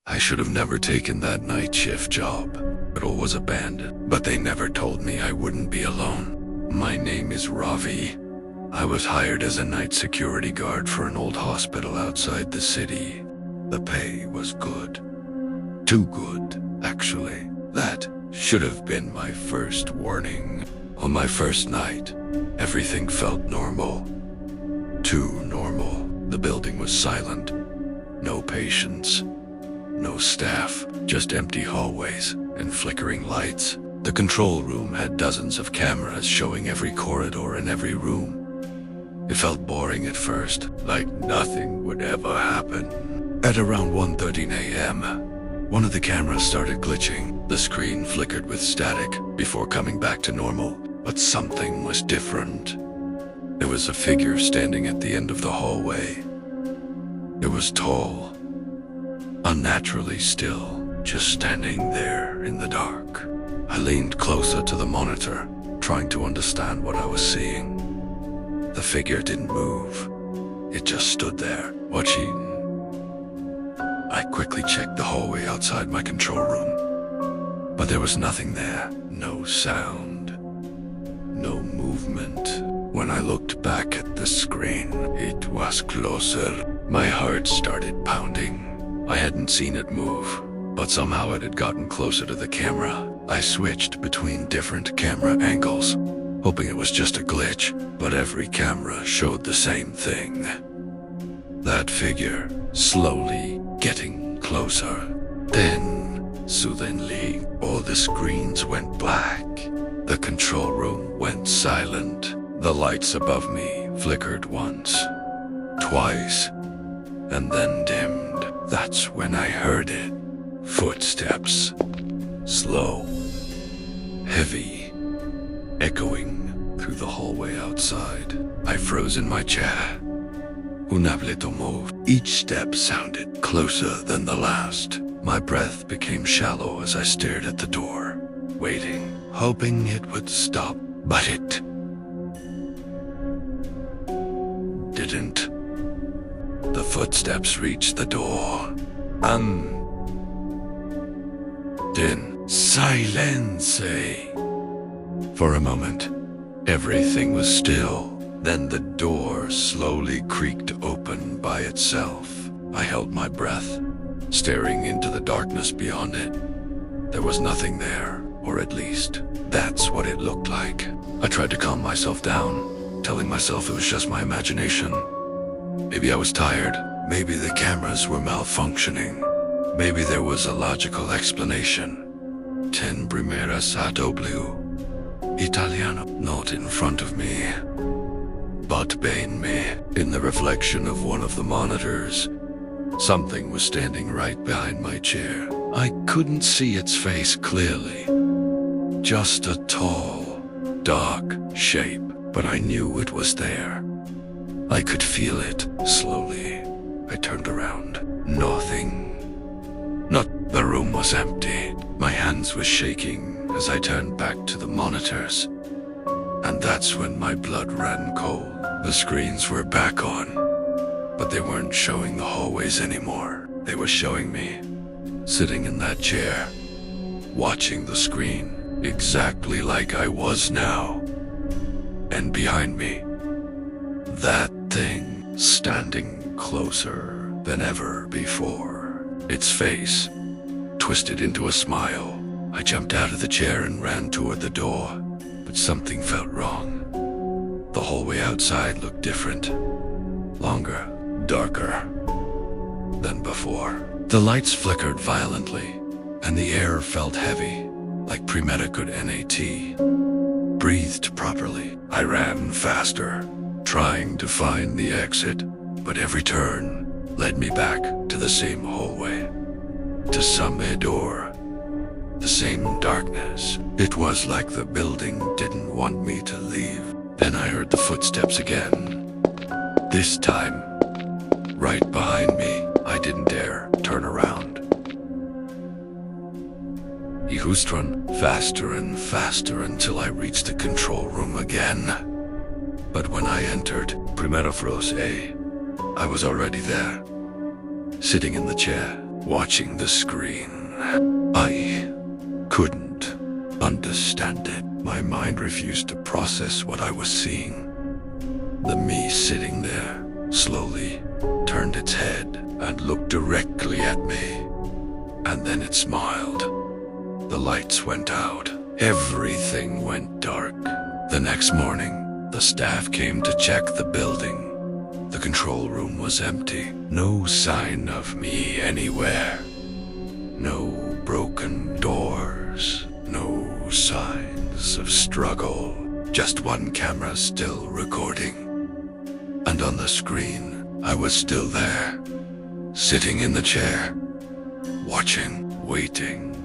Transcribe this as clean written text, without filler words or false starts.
I should have never taken that night shift job. It all was abandoned, but they never told me I wouldn't be alone. My name is Ravi. I was hired as a night security guard for an old hospital outside the city. The pay was good. Too good, actually. That should have been my first warning. On my first night, everything felt normal. Too normal. The building was silent. No patients. No staff. Just empty hallways and flickering lights. The control room had dozens of cameras showing every corridor and every room. It felt boring at first, like nothing would ever happen. At around 1:13 a.m., one of the cameras started glitching. The screen flickered with static before coming back to normal, but something was different. There was a figure standing at the end of the hallway. It was tall, unnaturally still, just standing there in the dark. I leaned closer to the monitor, trying to understand what I was seeing. The figure didn't move. It just stood there, watching. I quickly checked the hallway outside my control room, but there was nothing there. No sound, no movement. When I looked back at the screen, it was closer. My heart started pounding. I hadn't seen it move, but somehow it had gotten closer to the camera. I switched between different camera angles, hoping it was just a glitch, but every camera showed the same thing. That figure, slowly getting closer. Then, suddenly, all the screens went black. The control room went silent. The lights above me flickered once, twice, and then dimmed. That's when I heard it. Footsteps. Slow. Heavy. Echoing through the hallway outside. I froze in my chair. Un hableto moved. Each step sounded closer than the last. My breath became shallow as I stared at the door, waiting, hoping it would stop, but it didn't. The footsteps reached the door. Then silence. For a moment, everything was still. Then the door slowly creaked open by itself. I held my breath, staring into the darkness beyond it. There was nothing there, or at least, that's what it looked like. I tried to calm myself down, telling myself it was just my imagination. Maybe I was tired. Maybe the cameras were malfunctioning. Maybe there was a logical explanation. 10 primeras a W. Italiano. Not in front of me, but behind me. In the reflection of one of the monitors, something was standing right behind my chair. I couldn't see its face clearly. Just a tall, dark shape, but I knew it was there. I could feel it. Slowly, I turned around. Nothing. The room was empty. My hands were shaking as I turned back to the monitors. And that's when my blood ran cold. The screens were back on, but they weren't showing the hallways anymore. They were showing me, sitting in that chair, watching the screen, exactly like I was now. And behind me, that thing, standing closer than ever before. Its face twisted into a smile. I jumped out of the chair and ran toward the door, but something felt wrong. The hallway outside looked different, longer, darker than before. The lights flickered violently, and the air felt heavy, like pre-medical NAT. Breathed properly. I ran faster, trying to find the exit, but every turn led me back to the same hallway, to some door, the same darkness. It was like the building didn't want me to leave. Then I heard the footsteps again. This time, right behind me. I didn't dare turn around. He run faster and faster until I reached the control room again. But when I entered Primera Froze, I was already there, sitting in the chair, watching the screen. I couldn't understand it. My mind refused to process what I was seeing. The me sitting there slowly turned its head and looked directly at me. And then it smiled. The lights went out. Everything went dark. The next morning, the staff came to check the building. The control room was empty. No sign of me anywhere. No broken doors. No signs of struggle. Just one camera still recording. And on the screen, I was still there, sitting in the chair, watching, waiting.